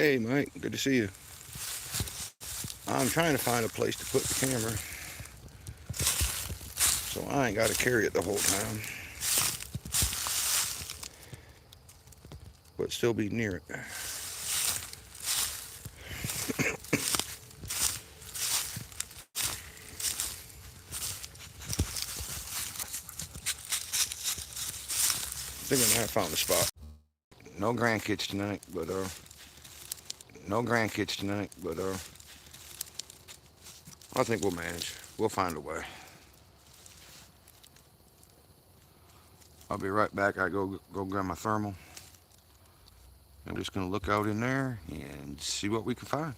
Hey, Mike, good to see you. I'm trying to find a place to put the camera so I ain't got to carry it the whole time, but still be near it. Thinking I found a spot. No grandkids tonight, but no grandkids tonight, but I think we'll manage. We'll find a way. I'll be right back. I go grab my thermal. I'm just gonna look out in there and see what we can find.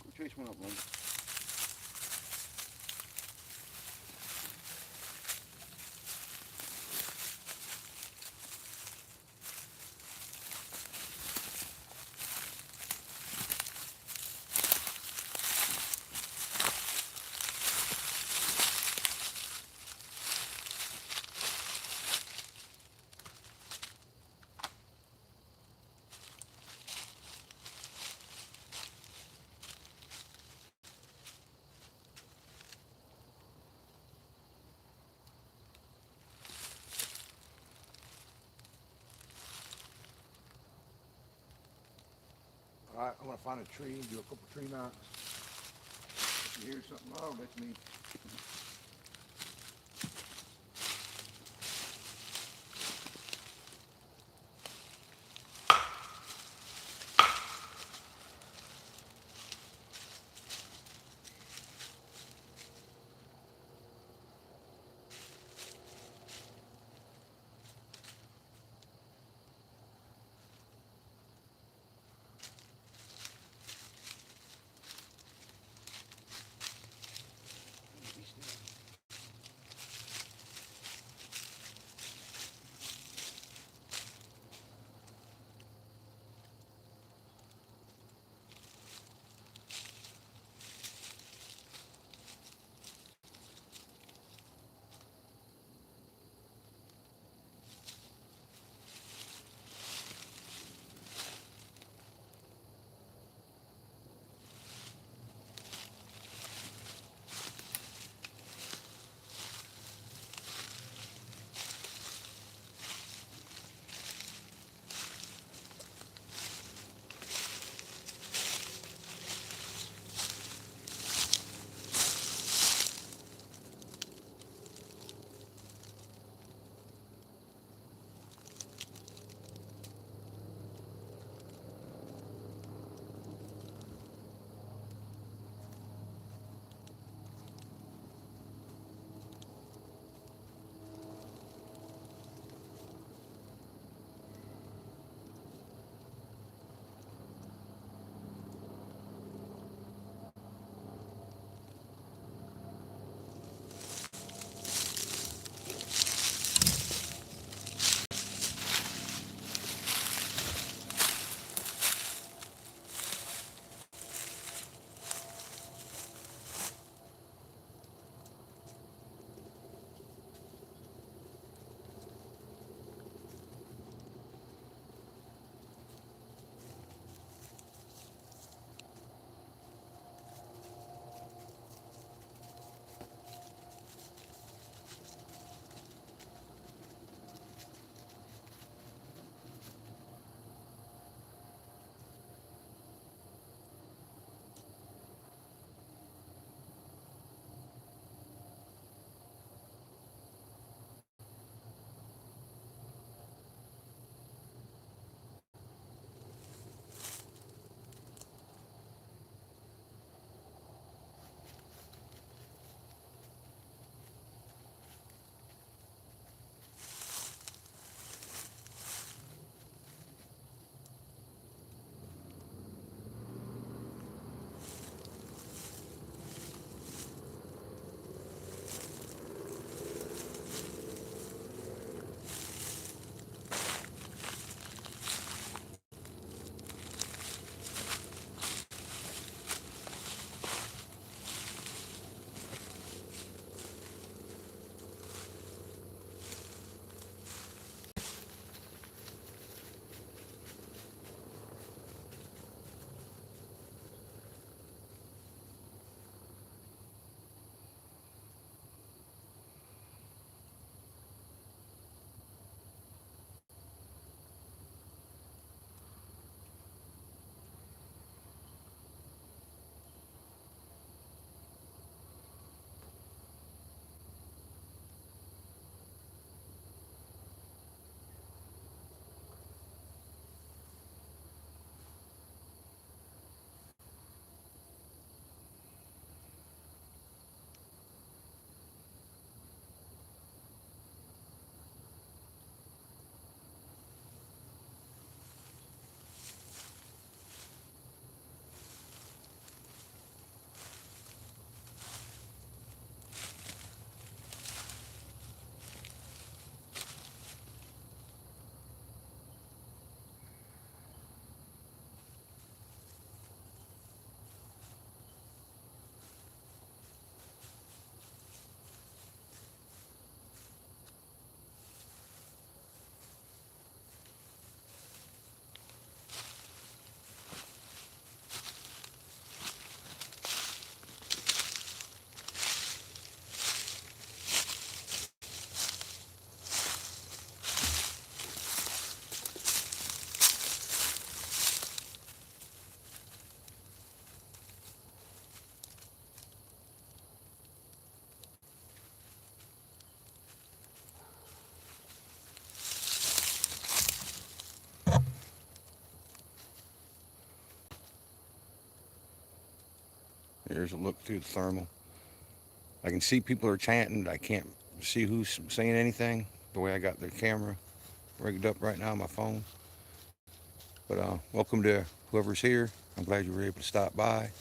Go chase one up, Linda. All right, I'm gonna find a tree and do a couple tree knocks. If you hear something loud, that's me. Here's a look through the thermal. I can see people are chanting. I can't see who's saying anything the way I got the camera rigged up right now on my phone. But welcome to whoever's here. I'm glad you were able to stop by.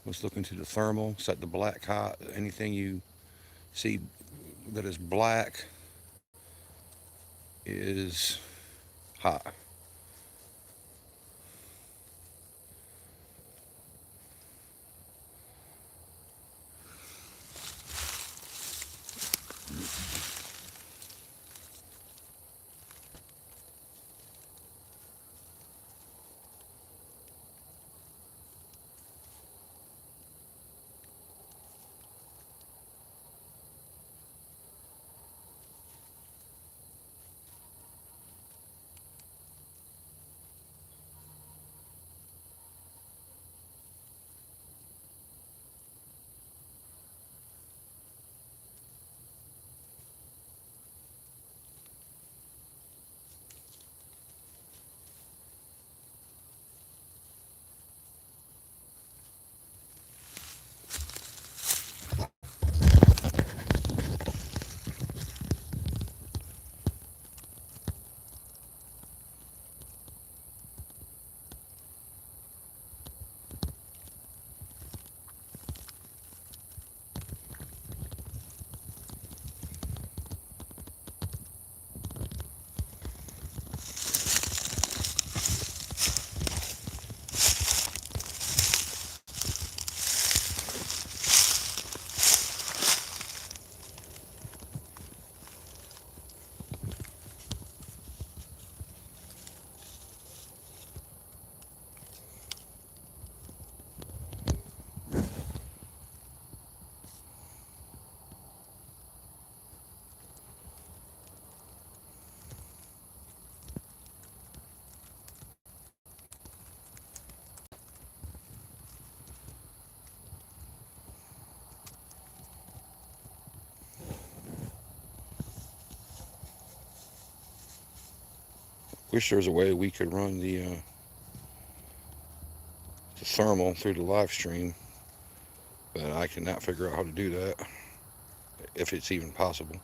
Let's look into the thermal. Set the black hot. Anything you see that is black is hot. Wish there was a way we could run the thermal through the live stream, but I cannot figure out how to do that, if it's even possible.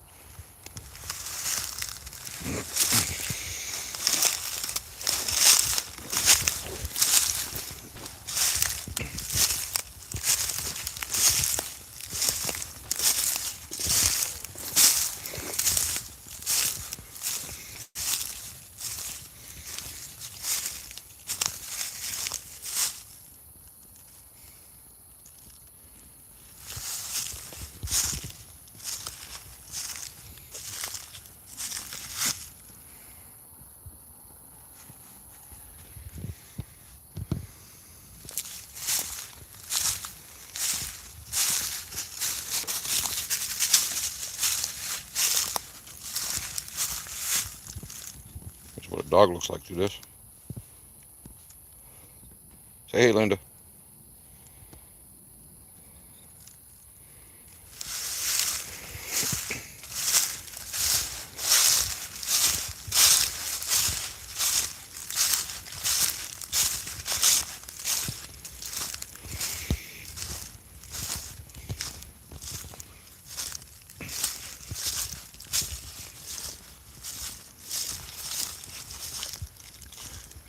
That's what a dog looks like through this. Say hey, Linda.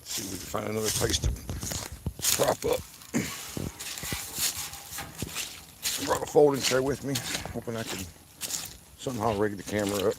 See if we can find another place to prop up. Brought a folding chair with me, hoping I could somehow rig the camera up.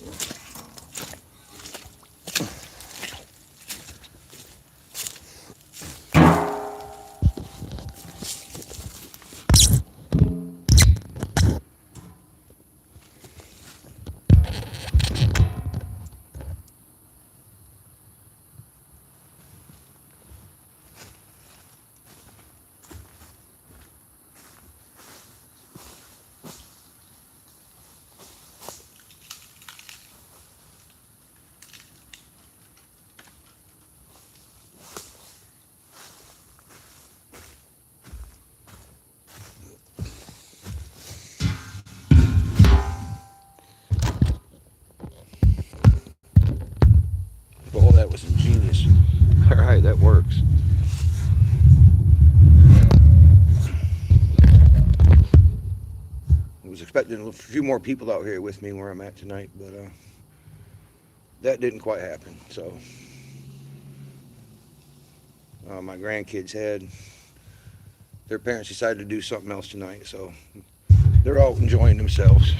trucks. I was expecting a few more people out here with me where I'm at tonight, but that didn't quite happen. So my grandkids had their parents decided to do something else tonight, so they're out enjoying themselves.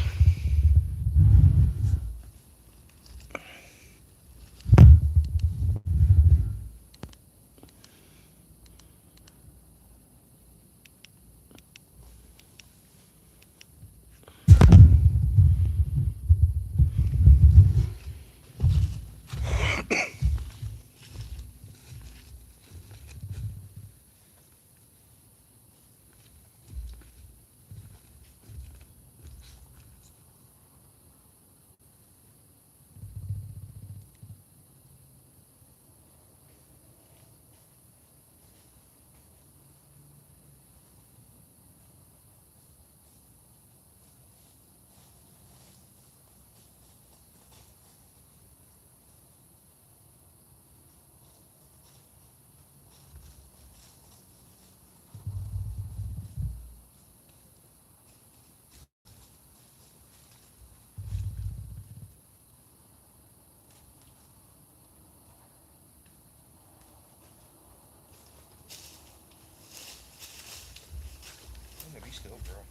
Be still, girl.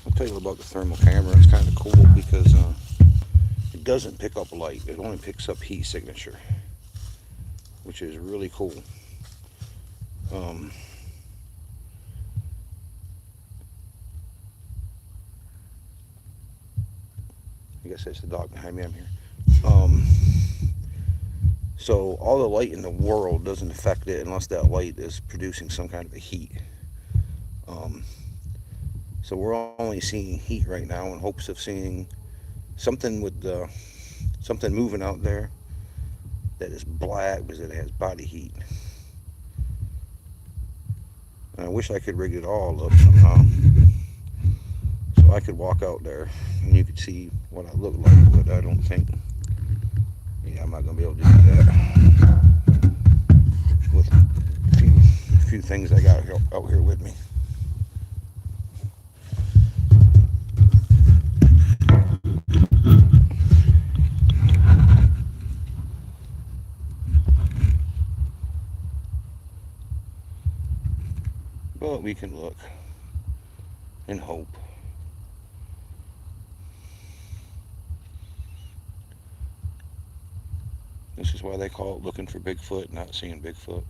I'll tell you about the thermal camera. It's kind of cool because it doesn't pick up light. It only picks up heat signature, which is really cool. Um, I guess that's the dog behind me. I'm here. Um, so all the light in the world doesn't affect it unless that light is producing some kind of a heat. Um, so we're only seeing heat right now in hopes of seeing something with something moving out there that is black because it has body heat. And I wish I could rig it all up somehow so I could walk out there and you could see what I look like, but I don't think. Yeah, I'm not gonna be able to do that with a few things I got out here with me. But we can look and hope. This is why they call it looking for Bigfoot, not seeing Bigfoot.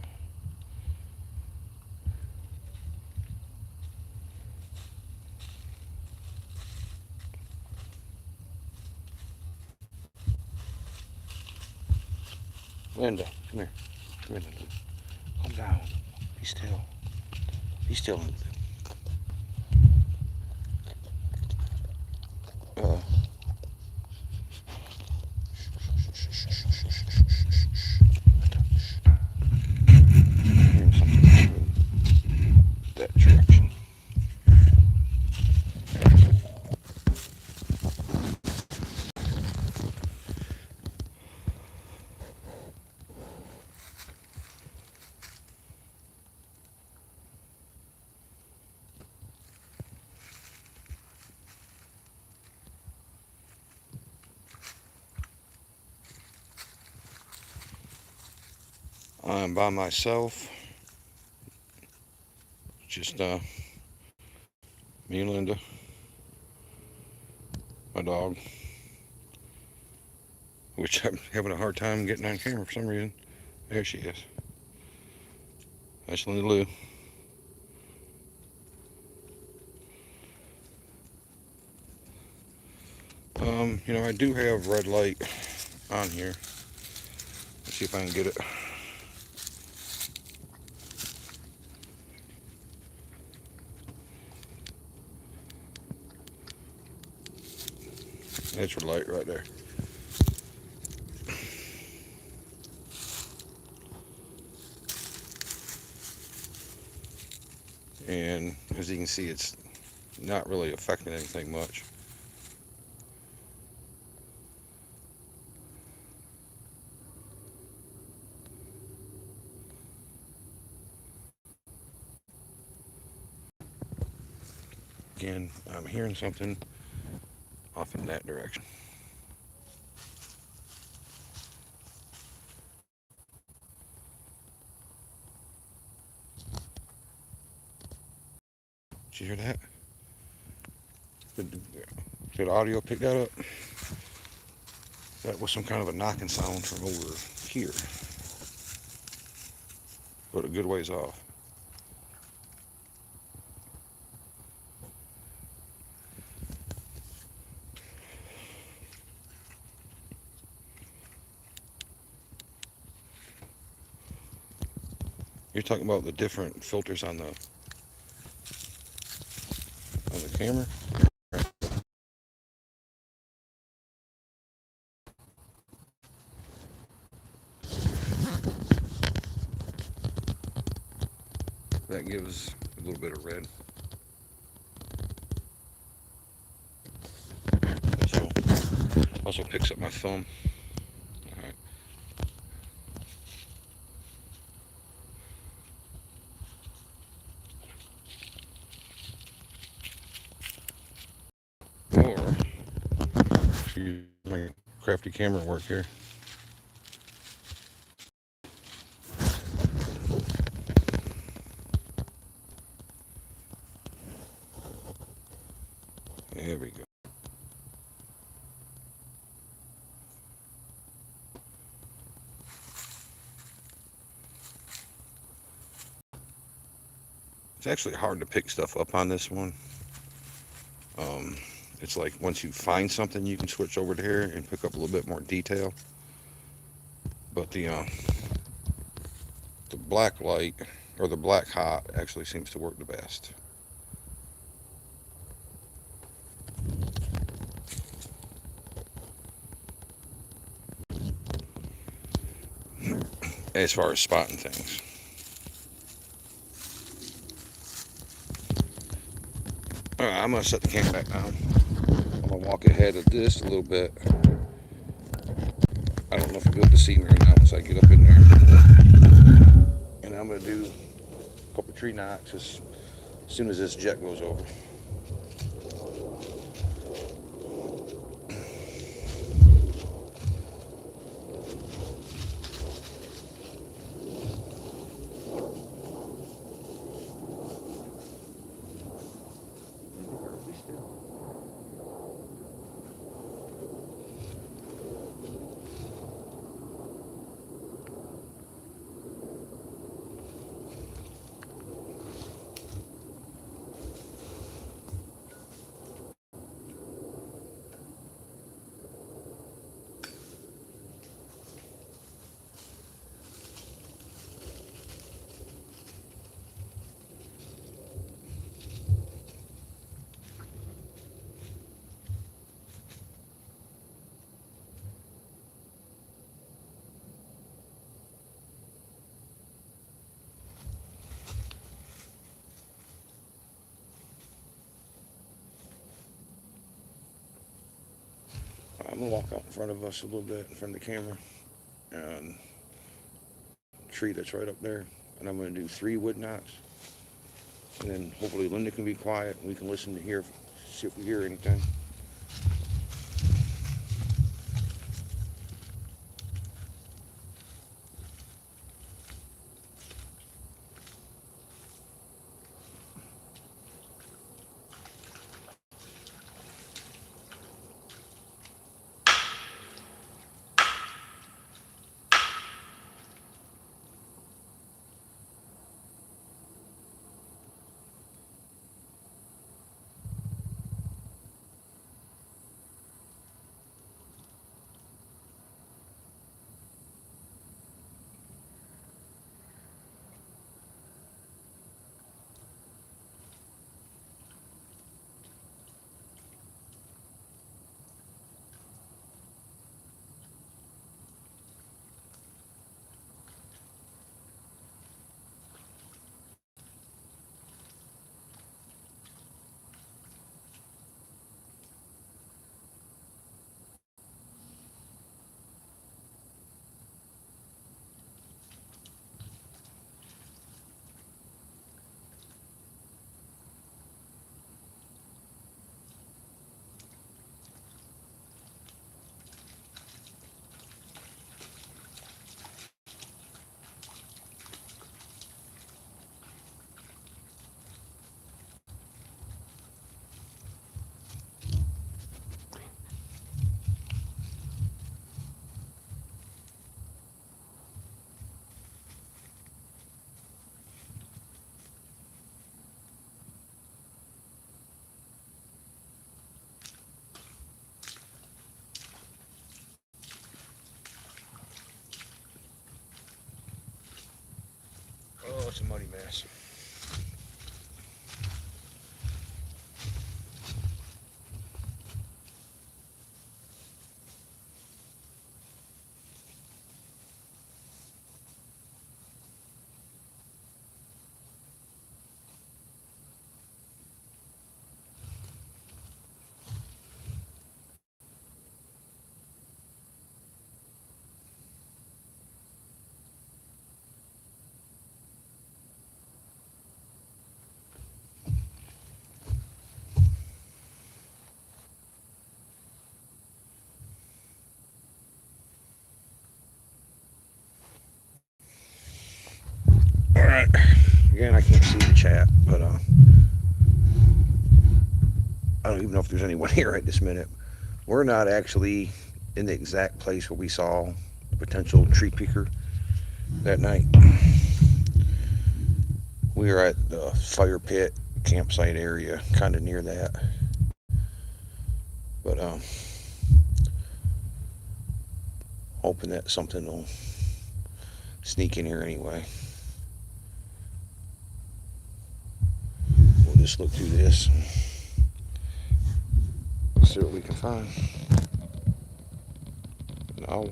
Linda, come here. Come here, Linda. Calm down. Be still. Be still, Linda. Uh, hearing something that direction. I'm by myself. Just me and Linda, my dog, which I'm having a hard time getting on camera for some reason. There she is. That's Linda Lou. I do have red light on here. See if I can get it. That's your light right there. And as you can see, it's not really affecting anything much. Again, I'm hearing something off in that direction. Did you hear that? Did audio pick that up? That was some kind of a knocking sound from over here, but a good ways off. You're talking about the different filters on the camera? That gives a little bit of red. So also picks up my thumb. All right. Or use my crafty camera work here. There we go. It's actually hard to pick stuff up on this one. It's like once you find something, you can switch over to here and pick up a little bit more detail. But the black light or the black hot actually seems to work the best. As far as spotting things. All right, I'm gonna set the camera back down. I'm gonna walk ahead of this a little bit. I don't know if you'll be able to see me or not once I get up in there. And I'm gonna do a couple tree knocks as soon as this jet goes over. I'm gonna walk out in front of us a little bit in front of the camera and tree that's right up there. And I'm gonna do 3 wood knots. And then hopefully Linda can be quiet and we can listen to hear, see if we hear anything. a muddy mess. All right. Again, I can't see the chat, but I don't even know if there's anyone here right this minute. We're not actually in the exact place where we saw the potential tree peaker that night. We were at the fire pit campsite area, kind of near that. But hoping that something will sneak in here anyway. We'll just look through this and see what we can find. No.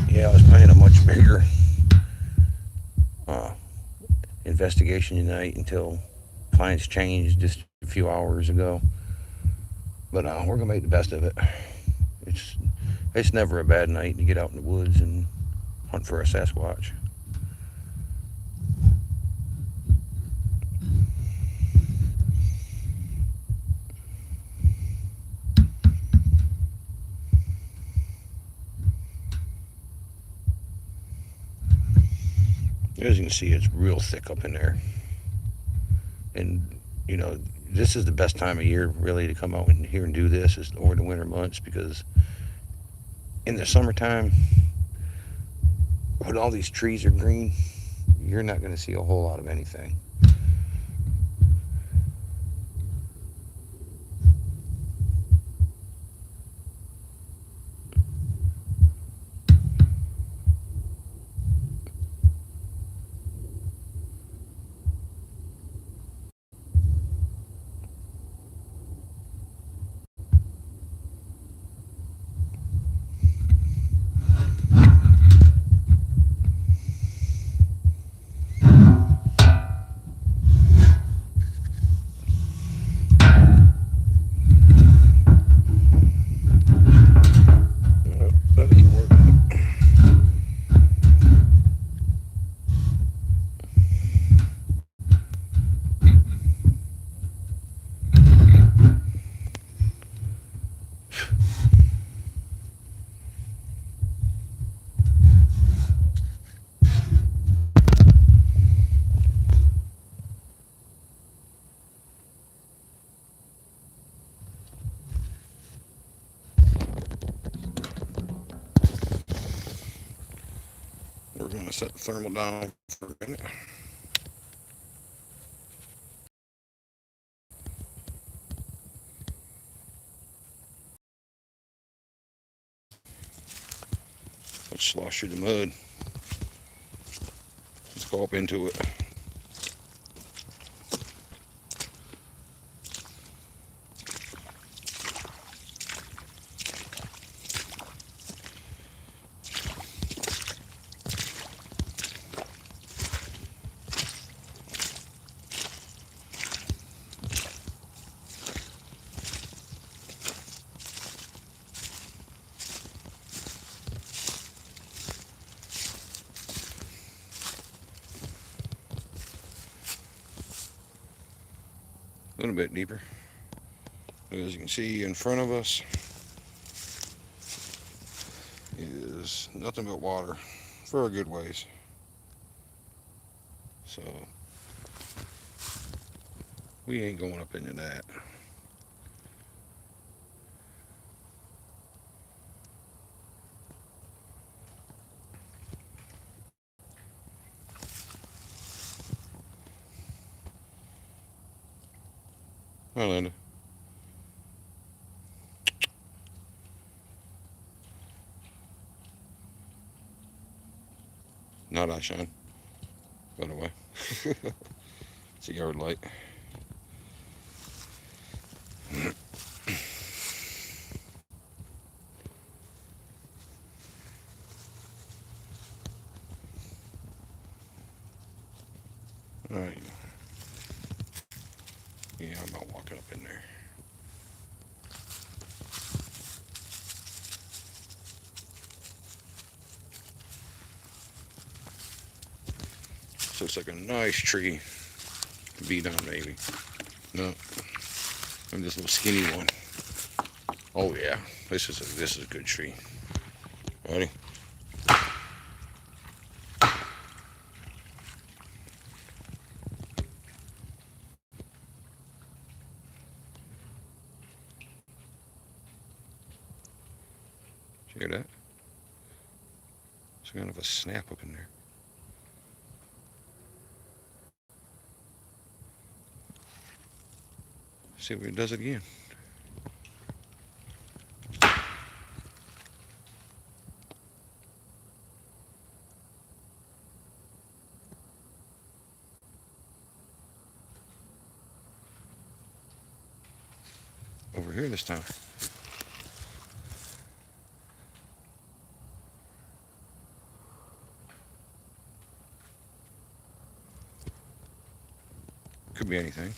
Yeah, I was planning a much bigger uh, investigation tonight until plans changed just a few hours ago. But we're gonna make the best of it. It's it's never a bad night to get out in the woods and hunt for a Sasquatch. As you can see, it's real thick up in there. And, you know, this is the best time of year, really, to come out and here and do this is over the winter months because in the summertime, when all these trees are green, you're not going to see a whole lot of anything. That doesn't work. We're going to set the thermal down for a minute. Let's slosh through the mud. Let's go up into it. little bit deeper. As you can see in front of us is nothing but water for a good ways. So we ain't going up into that. Hi, Linda. Not I shine, by the way. It's a yard light. All right. Yeah, I'm not walking up in there. So it's like a nice tree to be down, maybe. No, I'm this little skinny one. Oh yeah, this is a good tree. Ready? Did you hear that? It's kind of a snap up in there. See if it does it again. Over here this time. Could be anything.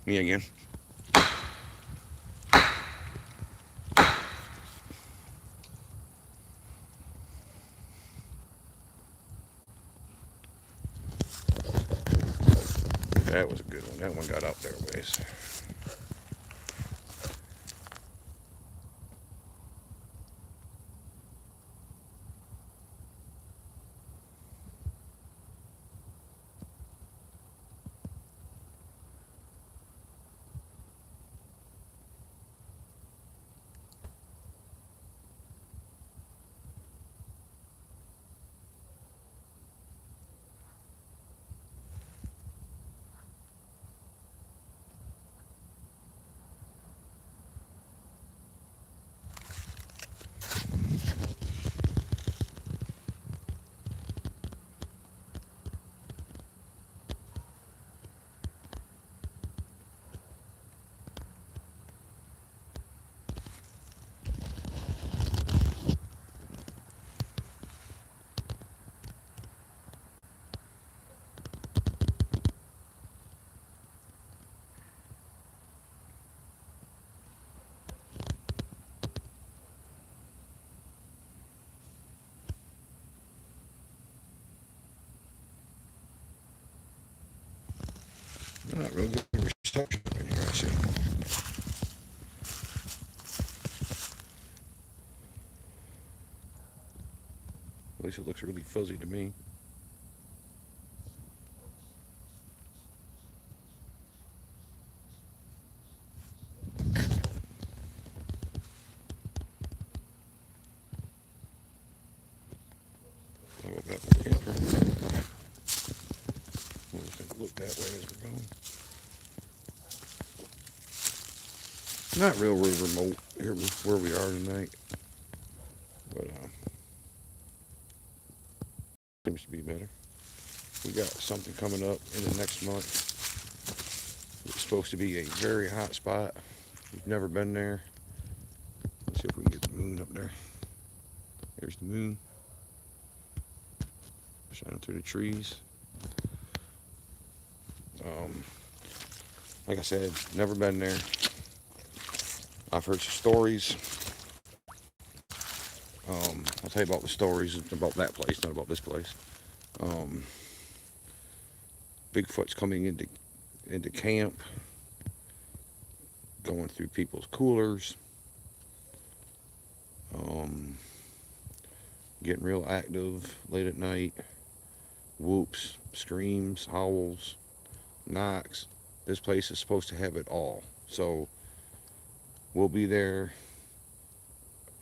Me again. That was a good one. That one got out there a ways. Not real good reception up in here, I see. At least it looks really fuzzy to me. I'll go back with the camper. We'll just look that way as we're going. Not real remote here where we are tonight, but seems to be better. We got something coming up in the next month. It's supposed to be a very hot spot. We've never been there. Let's see if we can get the moon up there. There's the moon shining through the trees. Like I said, never been there. I've heard some stories. I'll tell you about the stories about that place, not about this place. Um, Bigfoot's coming into camp, going through people's coolers, um, getting real active late at night. Whoops, screams, howls, knocks. This place is supposed to have it all. So we'll be there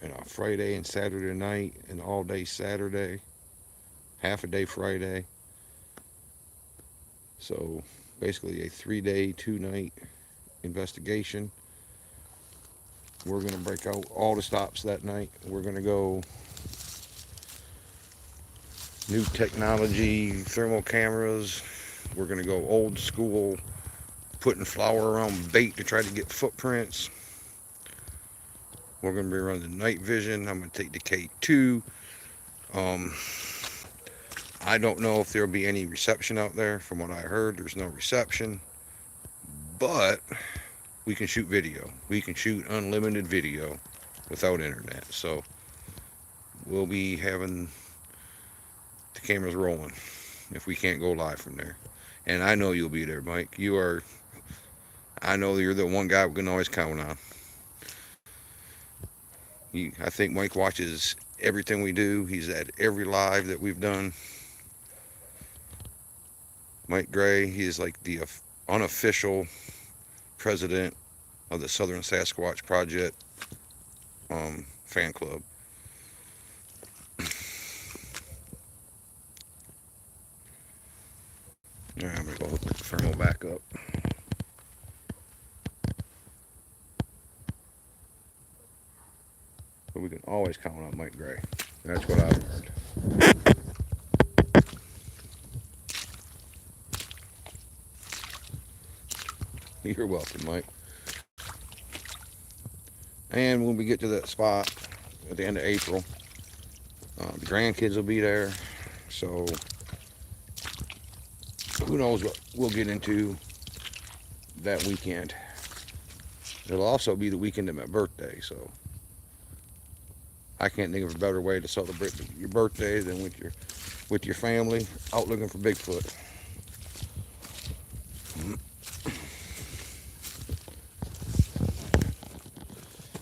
on a Friday and Saturday night, and all day Saturday, half a day Friday. So basically a 3-day, 2-night investigation. We're going to break out all the stops that night. We're going to go new technology, thermal cameras. We're going to go old school, putting flour around bait to try to get footprints. We're going to be running night vision. I'm going to take the K2. Um, I don't know if there'll be any reception out there. From what I heard, there's no reception. But we can shoot video. We can shoot unlimited video without internet. So we'll be having the cameras rolling if we can't go live from there. And I know you'll be there, Mike. I know you're the one guy we can always count on. I think Mike watches everything we do. He's at every live that we've done. Mike Gray, he is like the unofficial president of the Southern Sasquatch Project fan club. All right, I'm going to go hook the thermal back up. But we can always count on Mike Gray. That's what I've learned. You're welcome, Mike. And when we get to that spot at the end of April, the grandkids will be there. So who knows what we'll get into that weekend. It'll also be the weekend of my birthday, so I can't think of a better way to celebrate your birthday than with your family out looking for Bigfoot.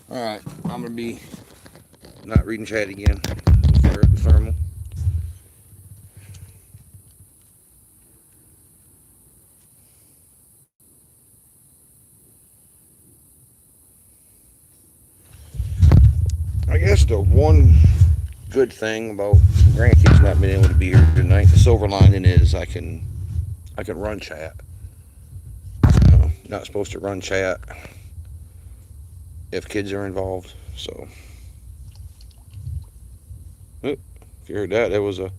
All right, I'm gonna be not reading chat again. Fire up the thermal. I guess the one good thing about grandkids not being able to be here tonight, the silver lining is I can run chat. Not supposed to run chat if kids are involved. So, if you heard that, there was a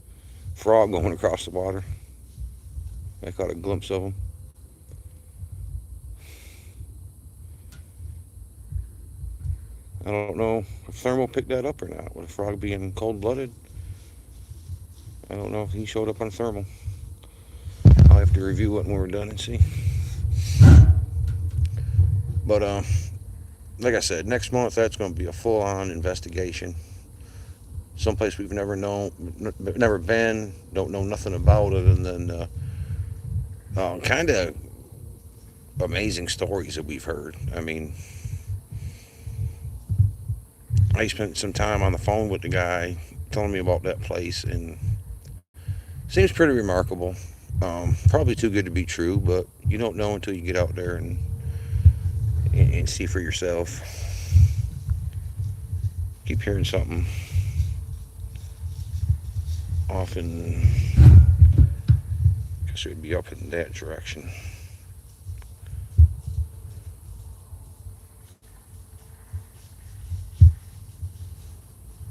frog going across the water. I caught a glimpse of him. I don't know if Thermal picked that up or not. With a frog being cold-blooded, I don't know if he showed up on Thermal. I'll have to review it when we're done and see. But like I said, next month that's going to be a full-on investigation. Someplace we've never been, don't know nothing about it, and then kind of amazing stories that we've heard. I mean, I spent some time on the phone with the guy telling me about that place, and seems pretty remarkable. Probably too good to be true, but you don't know until you get out there and see for yourself. Keep hearing something. Often, I guess it would be up in that direction.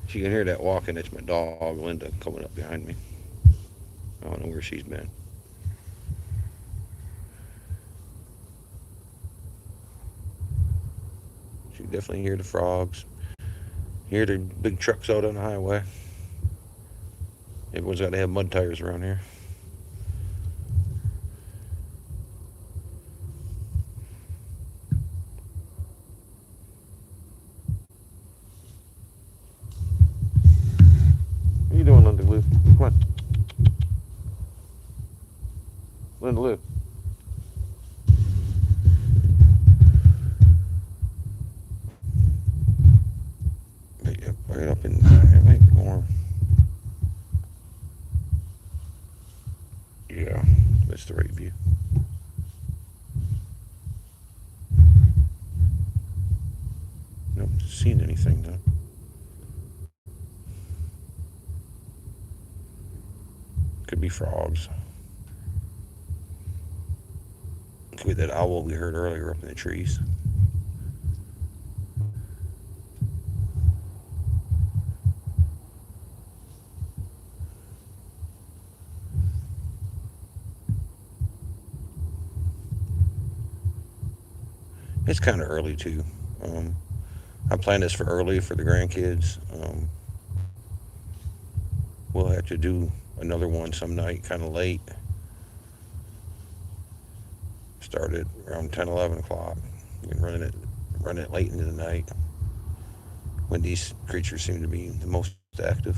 If you can hear that walking, it's my dog, Linda, coming up behind me. I don't know where she's been. You can definitely hear the frogs. Hear the big trucks out on the highway. Everyone's got to have mud tires around here. Yeah, that's the right view. Nope, seen anything though. Could be frogs. Could be that owl we heard earlier up in the trees. It's kind of early too. Um, I planned this for early for the grandkids. We'll have to do another one some night, kind of late. Start at around 10, 11 o'clock. And run it late into the night when these creatures seem to be the most active.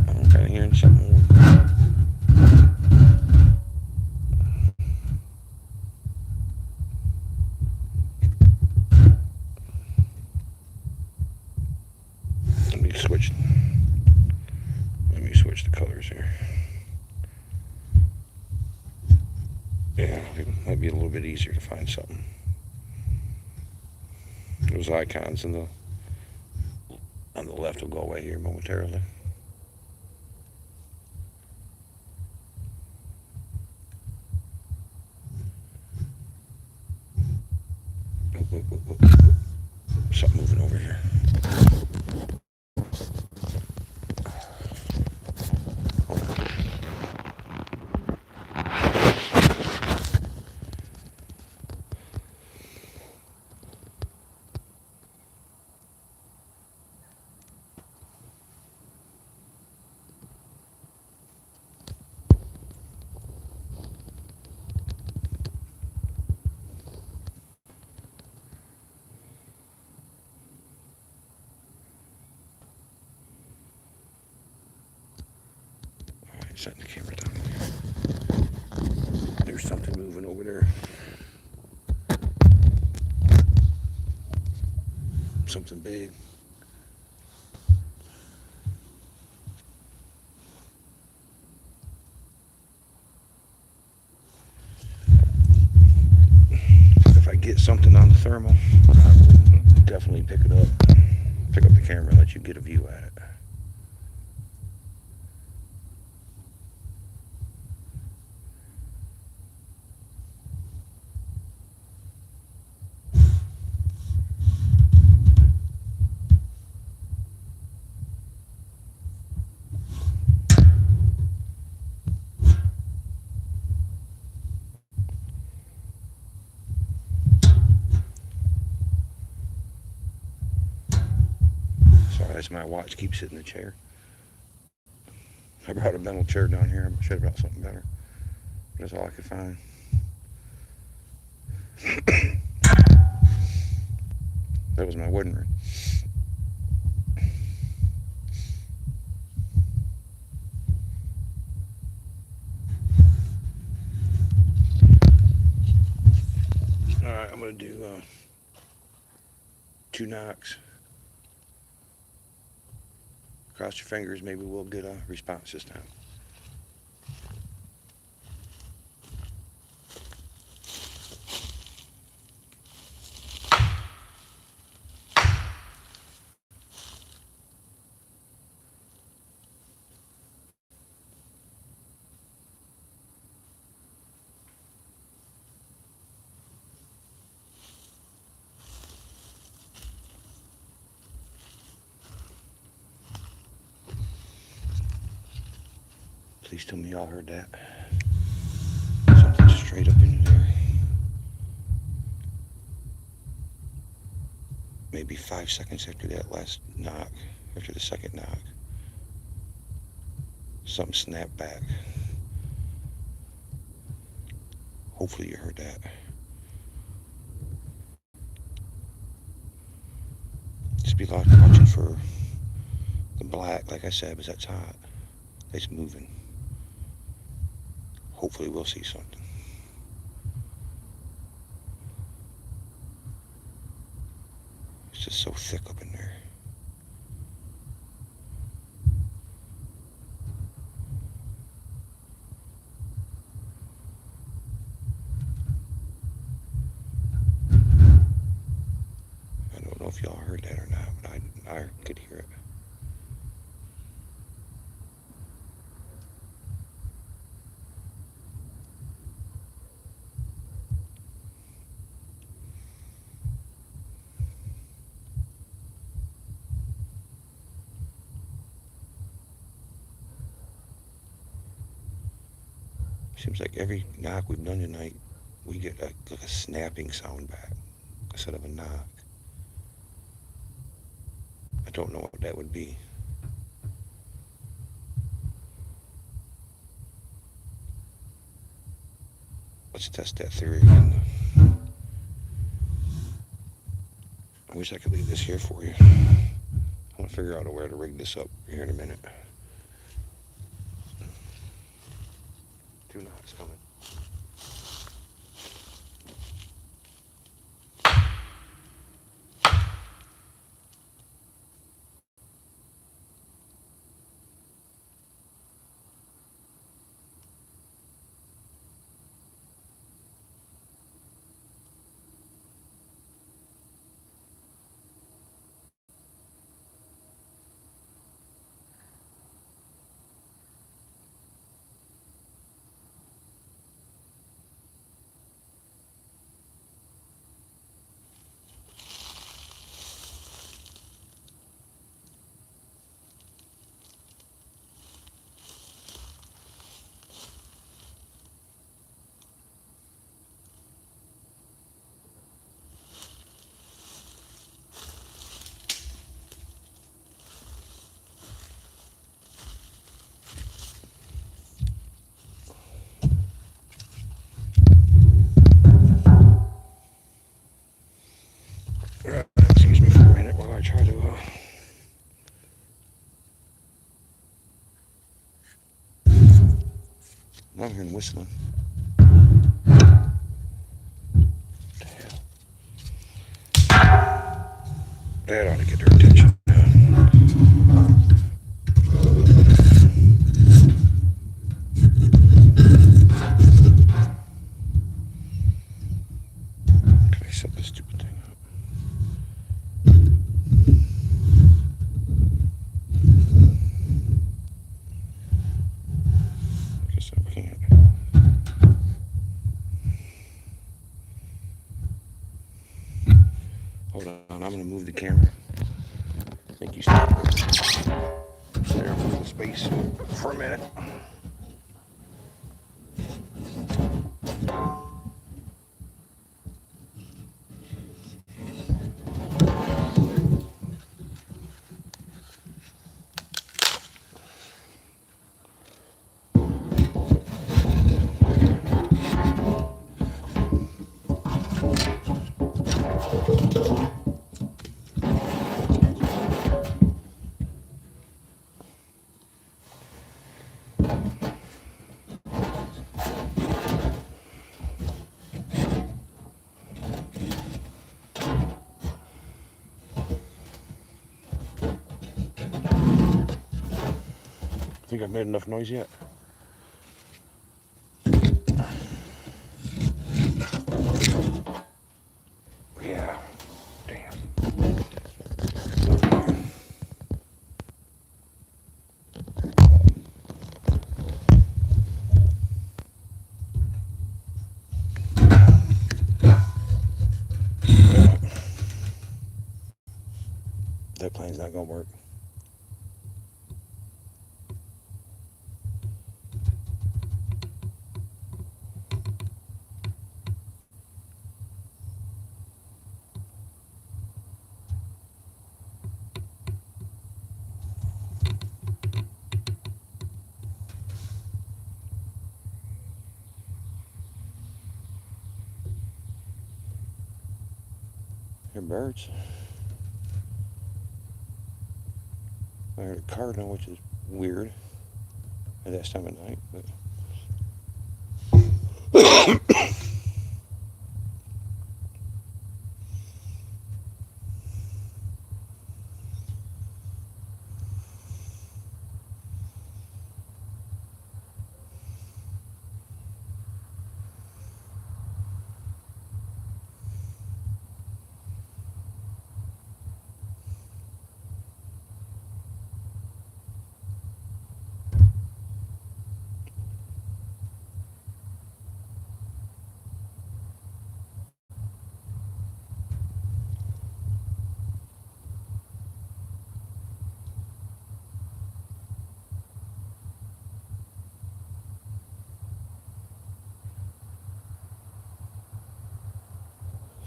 I'm kind of hearing something. Let me switch. Let me switch the colors here. Yeah, it might be a little bit easier to find something. Those icons on the left will go away here momentarily. Something moving over here. Alright, setting the camera down there. There's something moving over there. Something big. If I get something on the thermal, I will definitely pick it up. Pick up the camera and let you get a view at it. Sorry, as my watch keeps hitting the chair. I brought a metal chair down here. I should have brought something better. That's all I could find. That was my wooden rig. Alright, I'm going to do 2 knocks. Cross your fingers, maybe we'll get a response this time. Please tell me y'all heard that. Something straight up into there. Maybe 5 seconds after that last knock, after the second knock, something snapped back. Hopefully you heard that. Just be watching for the black, like I said, but that's hot. It's moving. Hopefully we'll see something. It's just so thick up in there. I don't know if y'all heard that or not, but I could hear it. Seems like every knock we've done tonight, we get like a snapping sound back instead of a knock. I don't know what that would be. Let's test that theory again. I wish I could leave this here for you. I'm gonna figure out a way to rig this up here in a minute. 2 knots coming. Excuse me for a minute while I try to. I'm hearing whistling. That ought to get their attention. Can I set this stupid thing up? I guess I can't. Hold on, I'm gonna move the camera. I think you stay there for the space for a minute. Think I've made enough noise yet? Yeah. Damn. That plane's not gonna work. Here, birds. I heard a cardinal, which is weird at that time of night, but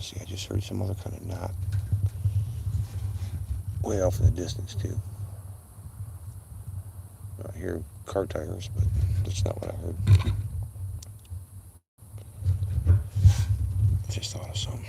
see, I just heard some other kind of knock way off in the distance too. I hear car tires, but that's not what I heard. Just thought of something.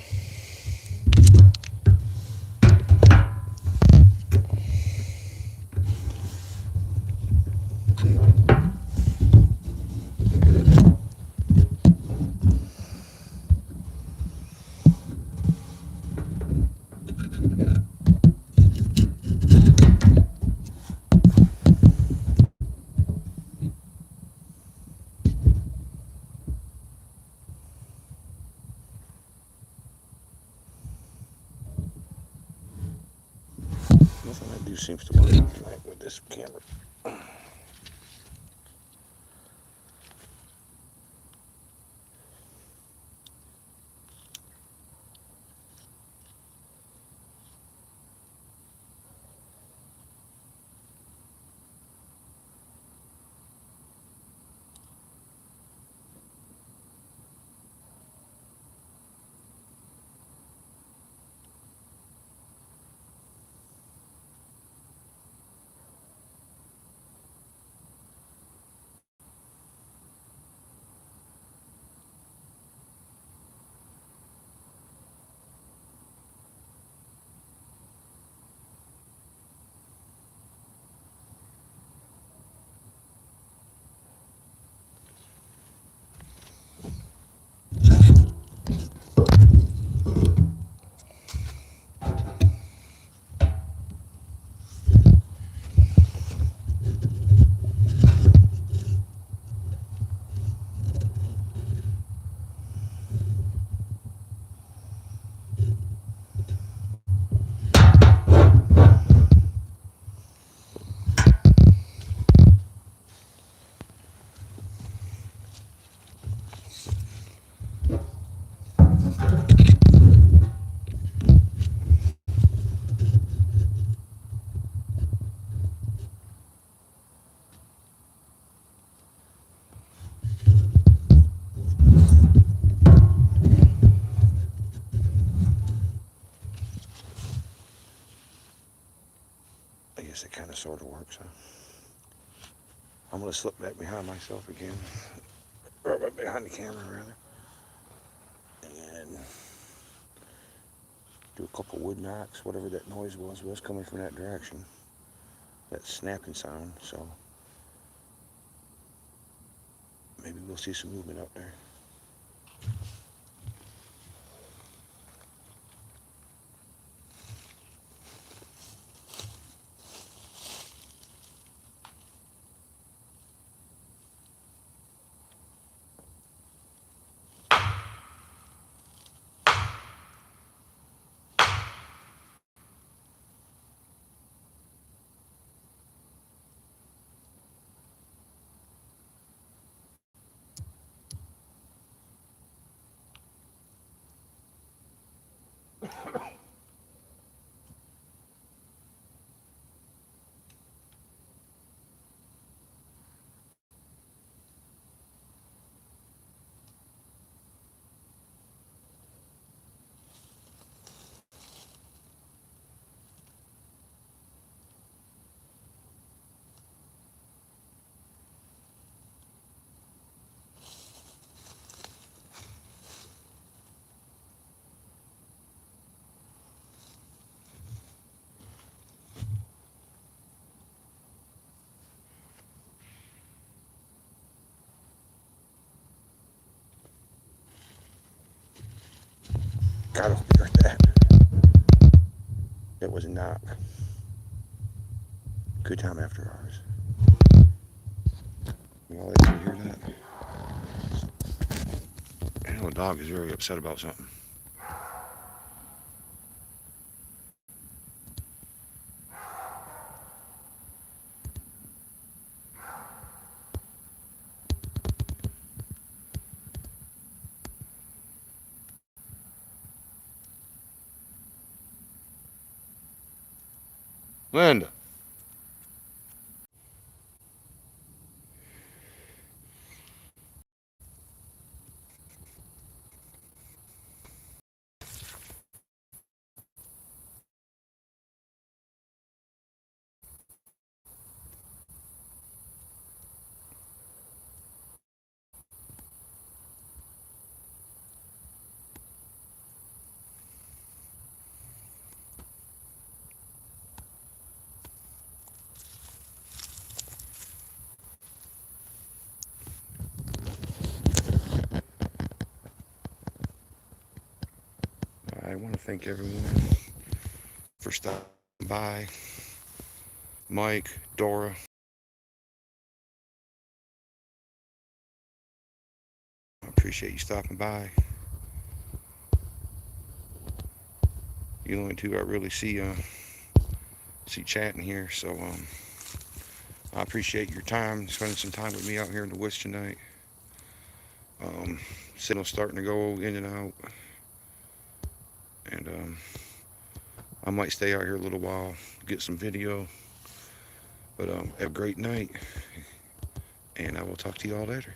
Nothing I do seems to work tonight with this camera. I guess it kind of sort of works, huh? I'm going to slip back behind myself again. Or behind the camera, rather. And do a couple wood knocks, whatever that noise was coming from that direction. That snapping sound, so maybe we'll see some movement up there. God, I hope you heard that. It was not good time after hours. Y'all able to hear that? I know the dog is very upset about something. Linda. I want to thank everyone for stopping by. Mike, Dora. I appreciate you stopping by. You the only two I really see chatting here, so I appreciate your time, spending some time with me out here in the woods tonight. Signal's starting to go in and out, and I might stay out here a little while, get some video. But have a great night, and I will talk to you all later.